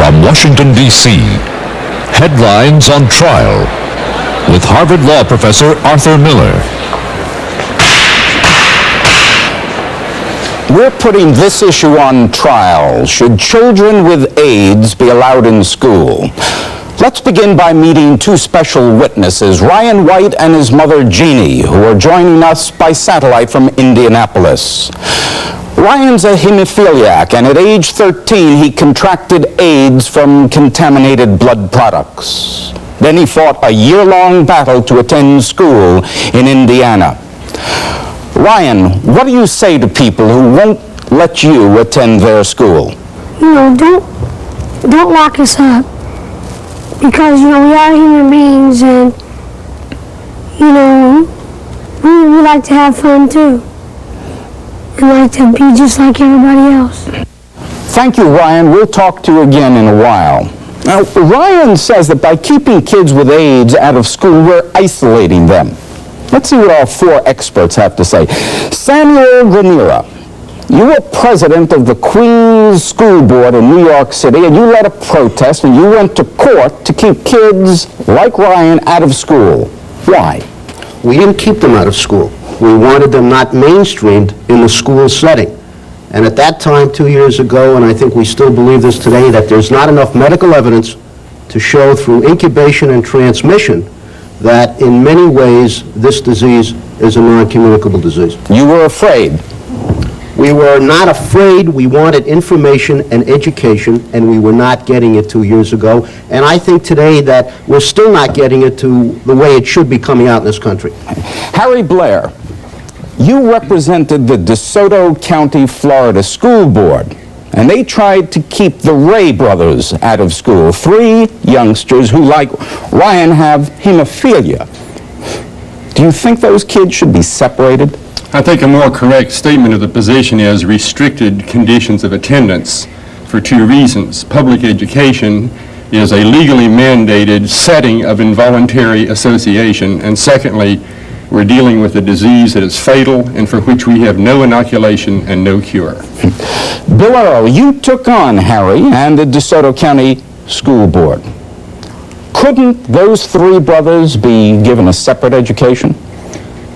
From Washington, D.C., headlines on trial with Harvard Law professor Arthur Miller. We're putting this issue on trial. Should children with AIDS be allowed in school? Let's begin by meeting two special witnesses, Ryan White and his mother, Jeannie, who are joining us by satellite from Indianapolis. Ryan's a hemophiliac, and at age 13, he contracted AIDS from contaminated blood products. Then he fought a year-long battle to attend school in Indiana. Ryan, what do you say to people who won't let you attend their school? Don't lock us up. Because, we are human beings and, we like to have fun too. And like to be just like everybody else. Thank you, Ryan. We'll talk to you again in a while. Now, Ryan says that by keeping kids with AIDS out of school, we're isolating them. Let's see what our four experts have to say. Samuel Granera, you were president of the Queens School Board in New York City, and you led a protest, and you went to court to keep kids like Ryan out of school. Why? We didn't keep them out of school. We wanted them not mainstreamed in the school setting. And at that time, 2 years ago, and I think we still believe this today, that there's not enough medical evidence to show through incubation and transmission that in many ways this disease is a non-communicable disease. You were afraid. We were not afraid. We wanted information and education, and we were not getting it 2 years ago. And I think today that we're still not getting it to the way it should be coming out in this country. Harry Blair, you represented the DeSoto County, Florida School Board, and they tried to keep the Ray brothers out of school, three youngsters who, like Ryan, have hemophilia. Do you think those kids should be separated? I think a more correct statement of the position is restricted conditions of attendance for two reasons. Public education is a legally mandated setting of involuntary association, and secondly, we're dealing with a disease that is fatal and for which we have no inoculation and no cure. Bill Earl, you took on Harry and the DeSoto County School Board. Couldn't those three brothers be given a separate education?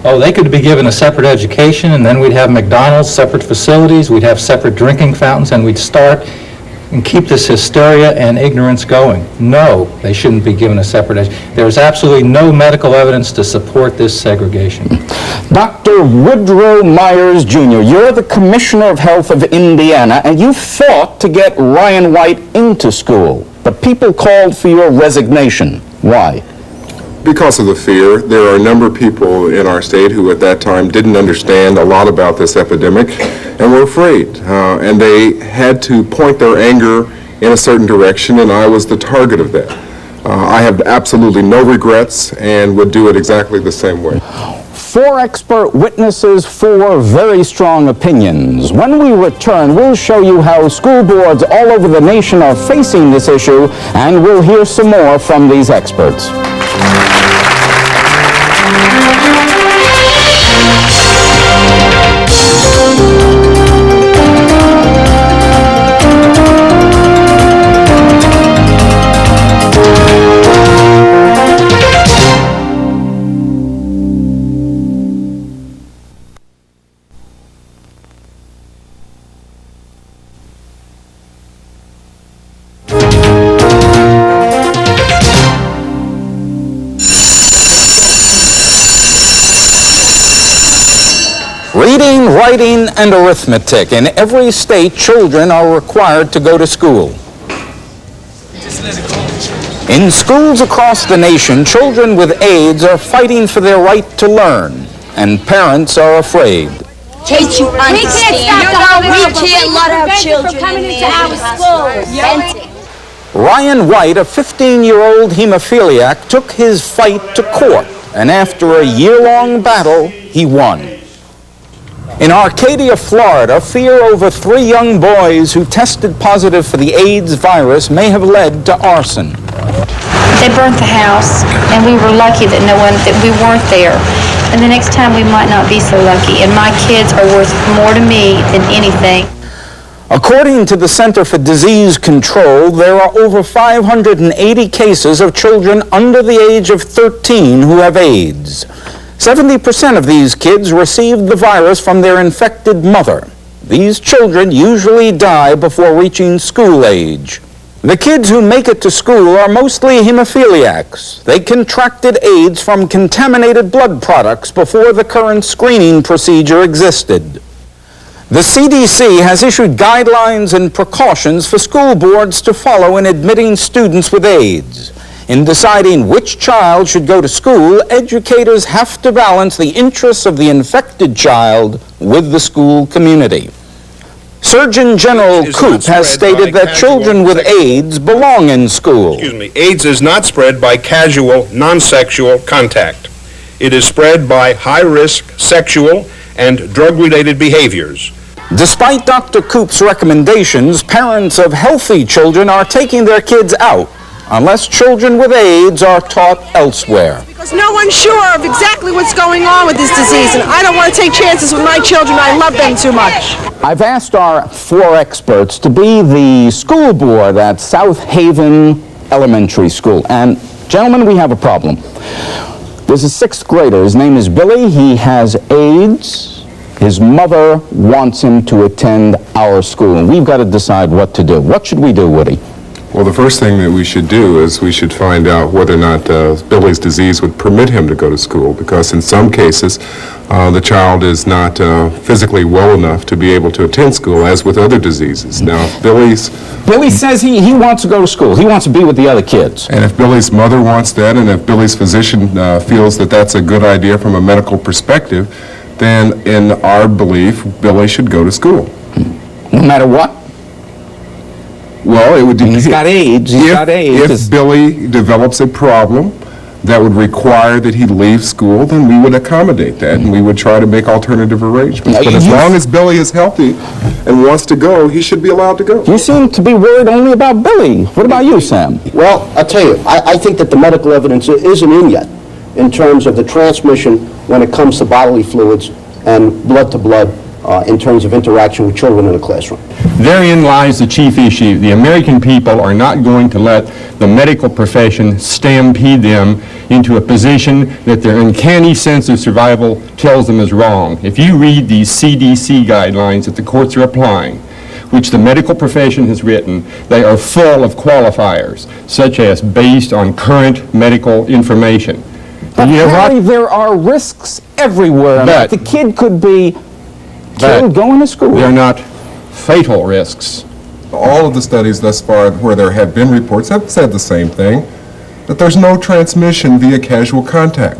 Oh, they could be given a separate education, and then we'd have McDonald's, separate facilities, we'd have separate drinking fountains, and we'd start and keep this hysteria and ignorance going. No, they shouldn't be given a separate education. There's absolutely no medical evidence to support this segregation. Dr. Woodrow Myers, Jr., you're the Commissioner of Health of Indiana, and you fought to get Ryan White into school, but people called for your resignation. Why? Because of the fear. There are a number of people in our state who at that time didn't understand a lot about this epidemic and were afraid. And they had to point their anger in a certain direction, and I was the target of that. I have absolutely no regrets and would do it exactly the same way. Four expert witnesses, four very strong opinions. When we return, we'll show you how school boards all over the nation are facing this issue, and we'll hear some more from these experts. Reading, writing, and arithmetic. In every state, children are required to go to school. In schools across the nation, children with AIDS are fighting for their right to learn, and parents are afraid. Can't you understand? We can't let our children coming into our schools. Ryan White, a 15-year-old hemophiliac, took his fight to court, and after a year-long battle, he won. In Arcadia, Florida, fear over three young boys who tested positive for the AIDS virus may have led to arson. They burnt the house, and we were lucky that we weren't there. And the next time we might not be so lucky, and my kids are worth more to me than anything. According to the Center for Disease Control, there are over 580 cases of children under the age of 13 who have AIDS. 70% of these kids received the virus from their infected mother. These children usually die before reaching school age. The kids who make it to school are mostly hemophiliacs. They contracted AIDS from contaminated blood products before the current screening procedure existed. The CDC has issued guidelines and precautions for school boards to follow in admitting students with AIDS. In deciding which child should go to school, educators have to balance the interests of the infected child with the school community. Surgeon General Koop has stated that children with AIDS belong in school. AIDS is not spread by casual, non-sexual contact. It is spread by high-risk sexual and drug-related behaviors. Despite Dr. Koop's recommendations, parents of healthy children are taking their kids out, unless children with AIDS are taught elsewhere. Because no one's sure of exactly what's going on with this disease, and I don't want to take chances with my children. I love them too much. I've asked our 4 experts to be the school board at South Haven Elementary School. And gentlemen, we have a problem. There's a 6th grader. His name is Billy. He has AIDS. His mother wants him to attend our school, and we've got to decide what to do. What should we do, Woody? Well, the first thing that we should do is we should find out whether or not Billy's disease would permit him to go to school, because in some cases the child is not physically well enough to be able to attend school, as with other diseases. Now, Billy says he wants to go to school. He wants to be with the other kids. And if Billy's mother wants that, and if Billy's physician feels that that's a good idea from a medical perspective, then in our belief, Billy should go to school. No matter what? Well, it would depend. He's got AIDS. If Billy develops a problem that would require that he leave school, then we would accommodate that, and we would try to make alternative arrangements. But as long as Billy is healthy and wants to go, he should be allowed to go. You seem to be worried only about Billy. What about you, Sam? Well, I'll tell you, I think that the medical evidence isn't in yet in terms of the transmission when it comes to bodily fluids and blood-to-blood in terms of interaction with children in a classroom. Therein lies the chief issue. The American people are not going to let the medical profession stampede them into a position that their uncanny sense of survival tells them is wrong. If you read these CDC guidelines that the courts are applying, which the medical profession has written, they are full of qualifiers, such as based on current medical information. But you know Harry, what? there are risks everywhere. But the kid could be killed going to school. They're not fatal risks. All of the studies thus far where there have been reports have said the same thing, that there's no transmission via casual contact.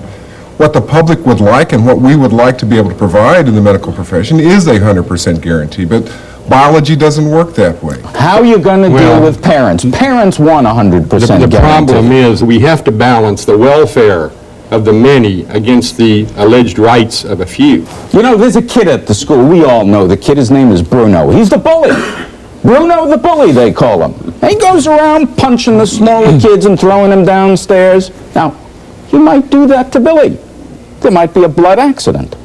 What the public would like and what we would like to be able to provide in the medical profession is a 100% guarantee, but biology doesn't work that way. How are you going to deal with parents? Parents want 100% guarantee. The problem is we have to balance the welfare of the many against the alleged rights of a few. You know, there's a kid at the school. We all know the kid. His name is Bruno. He's the bully. Bruno the bully, they call him. He goes around punching the smaller kids and throwing them downstairs. Now, he might do that to Billy. There might be a blood accident.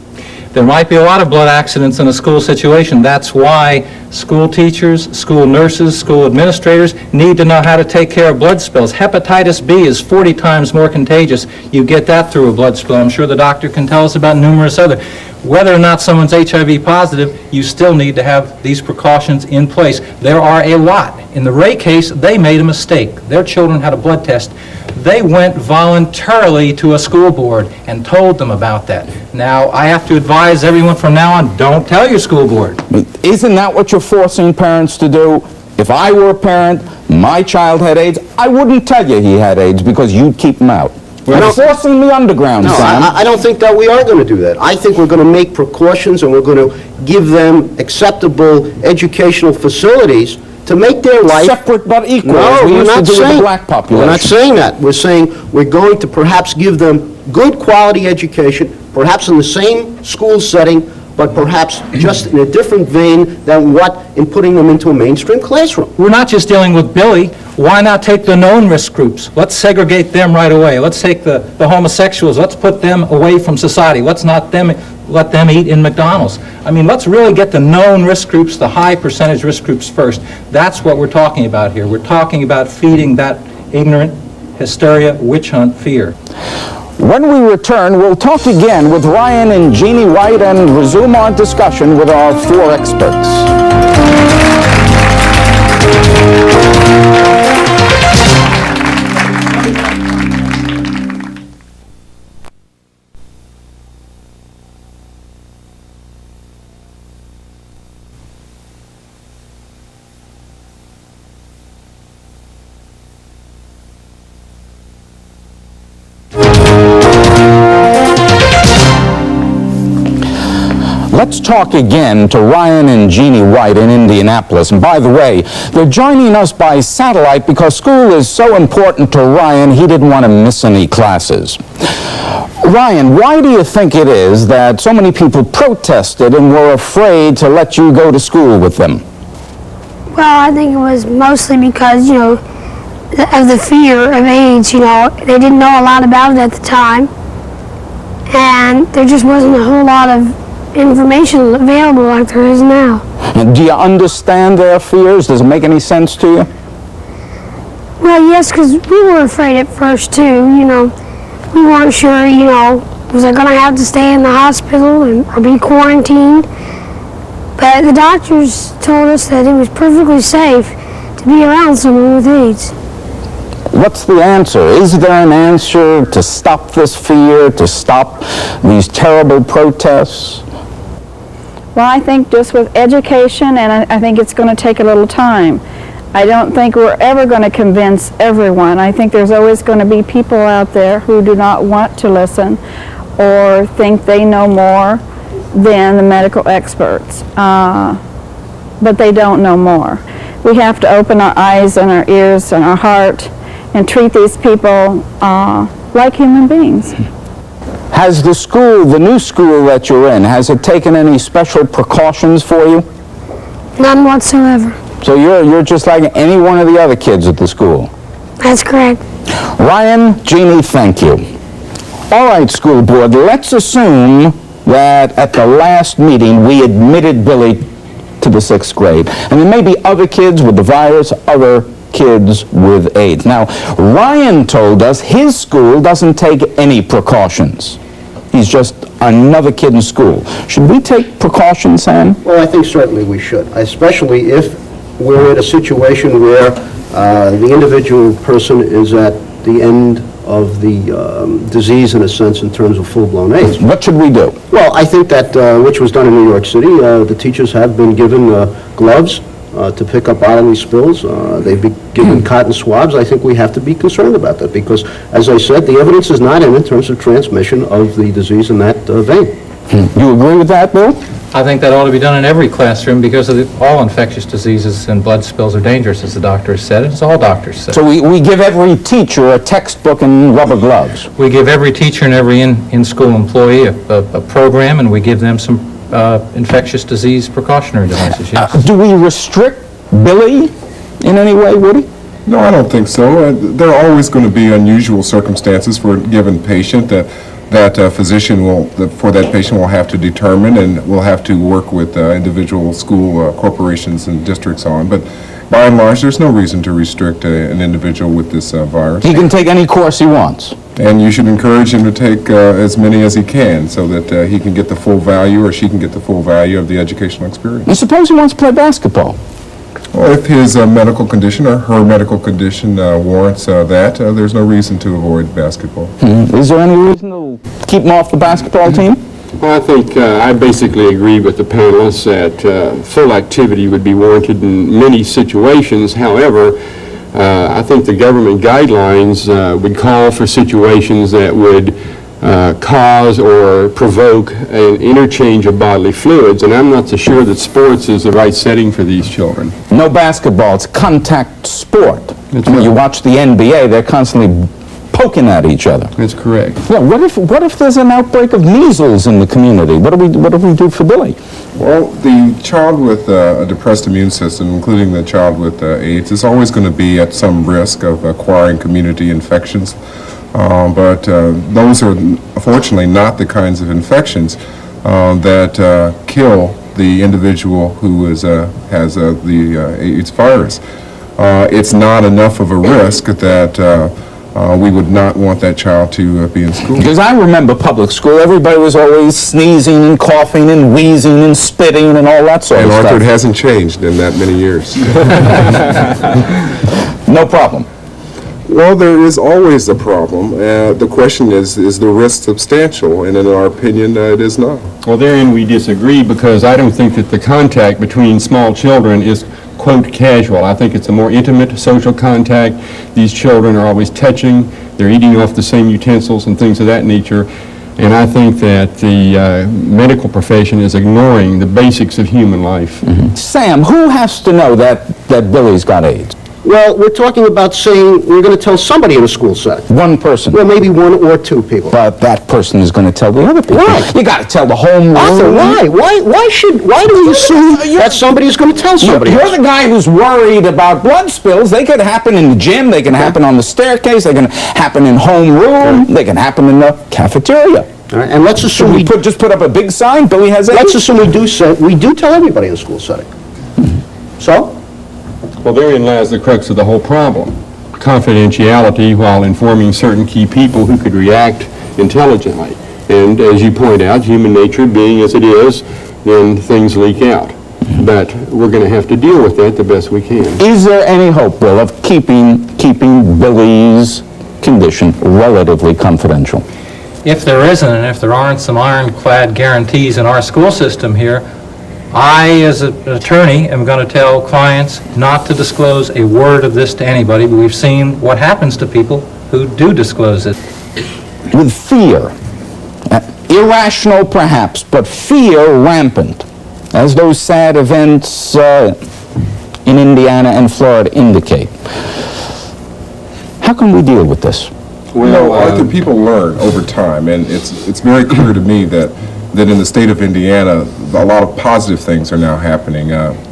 There might be a lot of blood accidents in a school situation. That's why school teachers, school nurses, school administrators need to know how to take care of blood spills. Hepatitis B is 40 times more contagious. You get that through a blood spill. I'm sure the doctor can tell us about numerous other. Whether or not someone's HIV positive, you still need to have these precautions in place. There are a lot. In the Ray case, they made a mistake. Their children had a blood test. They went voluntarily to a school board and told them about that. Now, I have to advise everyone from now on, don't tell your school board. Isn't that what you're forcing parents to do? If I were a parent, my child had AIDS, I wouldn't tell you he had AIDS because you'd keep him out. You're forcing the underground, No, Sam. I don't think that we are going to do that. I think we're going to make precautions and we're going to give them acceptable educational facilities to make their life... Separate but equal. No, we we're used to not do with saying... the black population. We're not saying that. We're saying we're going to perhaps give them good quality education, perhaps in the same school setting, but perhaps just in a different vein than what in putting them into a mainstream classroom. We're not just dealing with Billy. Why not take the known risk groups? Let's segregate them right away. Let's take the homosexuals. Let's put them away from society. Let's not let them eat in McDonald's. I mean, let's really get the known risk groups, the high percentage risk groups first. That's what we're talking about here. We're talking about feeding that ignorant hysteria, witch hunt fear. When we return, we'll talk again with Ryan and Jeannie White and resume our discussion with our 4 experts. Let's talk again to Ryan and Jeannie White in Indianapolis. And by the way, they're joining us by satellite because school is so important to Ryan, he didn't want to miss any classes. Ryan, why do you think it is that so many people protested and were afraid to let you go to school with them? Well, I think it was mostly because, of the fear of AIDS, They didn't know a lot about it at the time. And there just wasn't a whole lot of information available like there is now. Do you understand their fears? Does it make any sense to you? Well, yes, because we were afraid at first, too. We weren't sure, was I going to have to stay in the hospital or be quarantined? But the doctors told us that it was perfectly safe to be around someone with AIDS. What's the answer? Is there an answer to stop this fear, to stop these terrible protests? Well, I think just with education, and I think it's going to take a little time. I don't think we're ever going to convince everyone. I think there's always going to be people out there who do not want to listen or think they know more than the medical experts, but they don't know more. We have to open our eyes and our ears and our heart and treat these people like human beings. Has the school, the new school that you're in, has it taken any special precautions for you? None whatsoever. So you're just like any one of the other kids at the school? That's correct. Ryan, Jeannie, thank you. All right, school board, let's assume that at the last meeting we admitted Billy to the 6th grade. And there may be other kids with the virus, other kids with AIDS. Now, Ryan told us his school doesn't take any precautions. He's just another kid in school. Should we take precautions, Sam? Well, I think certainly we should, especially if we're in a situation where the individual person is at the end of the disease, in a sense, in terms of full-blown AIDS. What should we do? Well, I think that, which was done in New York City, the teachers have been given gloves to pick up bodily spills. They've been given cotton swabs. I think we have to be concerned about that because, as I said, the evidence is not in terms of transmission of the disease in that vein. You agree with that, Bill? I think that ought to be done in every classroom because all infectious diseases and blood spills are dangerous, as the doctor has said. It's all doctors said. So we give every teacher a textbook and rubber gloves. We give every teacher and every in-school employee a program, and we give them some infectious disease precautionary devices, yes. Do we restrict Billy in any way, Woody? No, I don't think so. There are always going to be unusual circumstances for a given patient that physician for that patient will have to determine and will have to work with individual school corporations and districts on. But by and large, there's no reason to restrict an individual with this virus. He can take any course he wants. And you should encourage him to take as many as he can so that he can get the full value or she can get the full value of the educational experience. And suppose he wants to play basketball. Well, if his medical condition or her medical condition warrants that, there's no reason to avoid basketball. Is there any reason to keep him off the basketball team? Well, I think I basically agree with the panelists that full activity would be warranted in many situations. However, I think the government guidelines would call for situations that would cause or provoke an interchange of bodily fluids, and I'm not so sure that sports is the right setting for these children. No basketball, it's contact sport. That's I mean, right. you watch the NBA, they're constantly poking at each other. That's correct. Yeah, what if there's an outbreak of measles in the community? What do we do for Billy? Well, the child with a depressed immune system, including the child with AIDS, is always going to be at some risk of acquiring community infections. But those are, unfortunately, not the kinds of infections that kill the individual who has the AIDS virus. It's not enough of a risk that we would not want that child to be in school. Because I remember public school, everybody was always sneezing and coughing and wheezing and spitting and all that sort of stuff. And Arthur, it hasn't changed in that many years. No problem. Well, there is always a problem. The question is the risk substantial? And in our opinion, it is not. Well, therein we disagree, because I don't think that the contact between small children is, quote, casual. I think it's a more intimate social contact. These children are always touching. They're eating off the same utensils and things of that nature. And I think that the medical profession is ignoring the basics of human life. Mm-hmm. Sam, who has to know that Billy's got AIDS? Well, we're talking about saying we're going to tell somebody in a school setting. One person. Well, maybe one or two people. But that person is going to tell the other people. Why? You got to tell the whole room. Arthur, why? Why do we assume that somebody's going to tell somebody You're else? the guy who's worried about blood spills. They could happen in the gym. They can happen on the staircase. They can happen in homeroom. They can happen in the cafeteria. All right, and let's assume we just put up a big sign, Billy has AIDS. Let's assume we do tell everybody in a school setting. So? Well, therein lies the crux of the whole problem. Confidentiality while informing certain key people who could react intelligently. And as you point out, human nature being as it is, then things leak out. But we're going to have to deal with that the best we can. Is there any hope, Bill, of keeping Billy's condition relatively confidential? If there isn't, and if there aren't some ironclad guarantees in our school system here, I, as an attorney, am going to tell clients not to disclose a word of this to anybody, but we've seen what happens to people who do disclose it. With fear, irrational perhaps, but fear rampant, as those sad events in Indiana and Florida indicate. How can we deal with this? Well, I think people learn over time, and it's very clear to me that in the state of Indiana, a lot of positive things are now happening.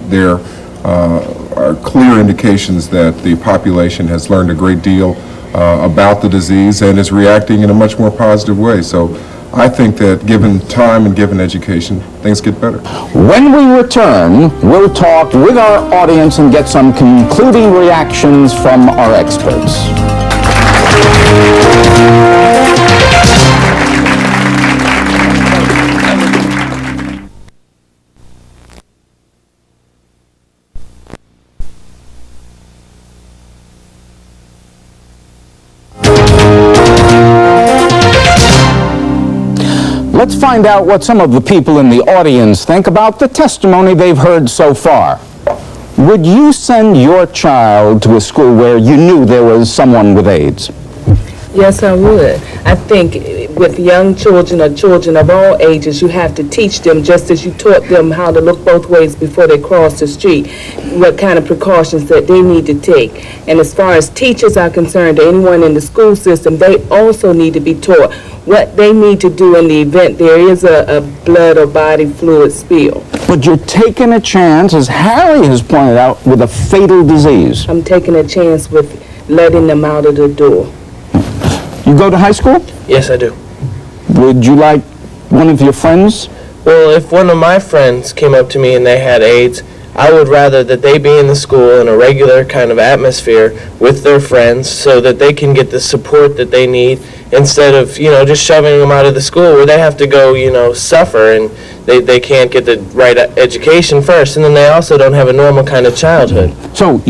There are clear indications that the population has learned a great deal about the disease and is reacting in a much more positive way. So I think that given time and given education, things get better. When we return, we'll talk with our audience and get some concluding reactions from our experts. Let's find out what some of the people in the audience think about the testimony they've heard so far. Would you send your child to a school where you knew there was someone with AIDS? Yes, I would. I think with young children or children of all ages, you have to teach them just as you taught them how to look both ways before they cross the street, what kind of precautions that they need to take. And as far as teachers are concerned, anyone in the school system, they also need to be taught what they need to do in the event there is a blood or body fluid spill. But you're taking a chance, as Harry has pointed out, with a fatal disease. I'm taking a chance with letting them out of the door. You go to high school? Yes, I do. Would you like one of your friends? Well, if one of my friends came up to me and they had AIDS, I would rather that they be in the school in a regular kind of atmosphere with their friends so that they can get the support that they need instead of, just shoving them out of the school where they have to go, suffer and they can't get the right education first, and then they also don't have a normal kind of childhood. So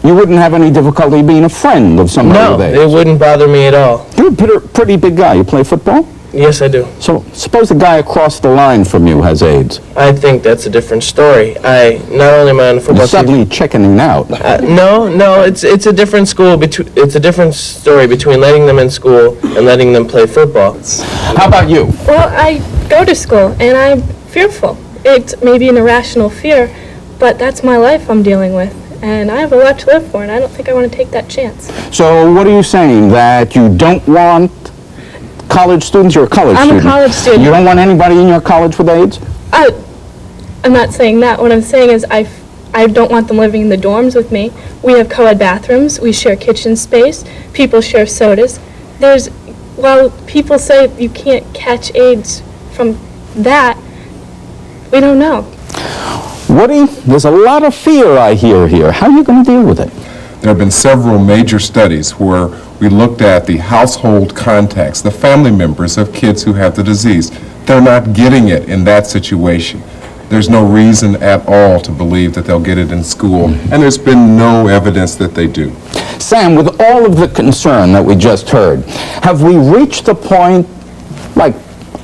you wouldn't have any difficulty being a friend of somebody with AIDS? No, it wouldn't bother me at all. You're a pretty big guy. You play football? Yes, I do. So suppose the guy across the line from you has AIDS. I think that's a different story. Not only am I on the football You're suddenly team. chickening out. No, it's a different school. It's a different story between letting them in school and letting them play football. How about you? Well, I go to school and I'm fearful. It's maybe an irrational fear, but that's my life I'm dealing with. And I have a lot to live for, and I don't think I want to take that chance. So what are you saying, that you don't want college students? You're a college student. I'm a college student. You don't want anybody in your college with AIDS? I'm not saying that. What I'm saying is I don't want them living in the dorms with me. We have co-ed bathrooms. We share kitchen space. People share sodas. While people say you can't catch AIDS from that, We don't know. Woody, there's a lot of fear I hear here. How are you going to deal with it? There have been several major studies where we looked at the household contacts, the family members of kids who have the disease. They're not getting it in that situation. There's no reason at all to believe that they'll get it in school, and there's been no evidence that they do. Sam, with all of the concern that we just heard, have we reached the point, like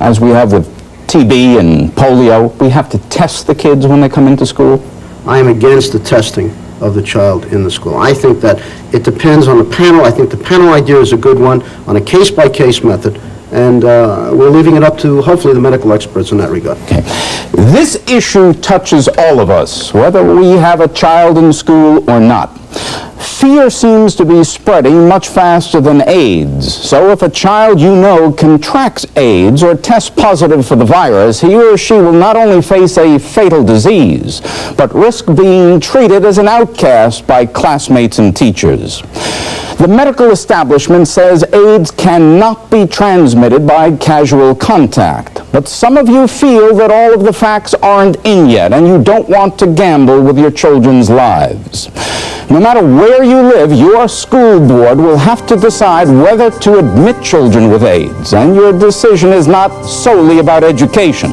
as we have with TB and polio, we have to test the kids when they come into school? I am against the testing of the child in the school. I think that it depends on the panel. I think the panel idea is a good one, on a case-by-case method, and we're leaving it up to, hopefully, the medical experts in that regard. Okay. This issue touches all of us, whether we have a child in school or not. Fear seems to be spreading much faster than AIDS. So if a child you know contracts AIDS or tests positive for the virus, he or she will not only face a fatal disease, but risk being treated as an outcast by classmates and teachers. The medical establishment says AIDS cannot be transmitted by casual contact. But some of you feel that all of the facts aren't in yet, and you don't want to gamble with your children's lives. No matter where you live, your school board will have to decide whether to admit children with AIDS, and your decision is not solely about education.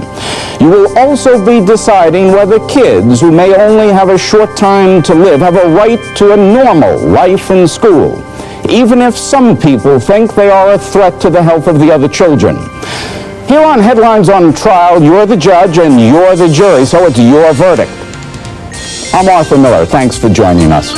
You will also be deciding whether kids who may only have a short time to live have a right to a normal life in school, even if some people think they are a threat to the health of the other children. Here on Headlines on Trial, you're the judge and you're the jury, so it's your verdict. I'm Arthur Miller. Thanks for joining us.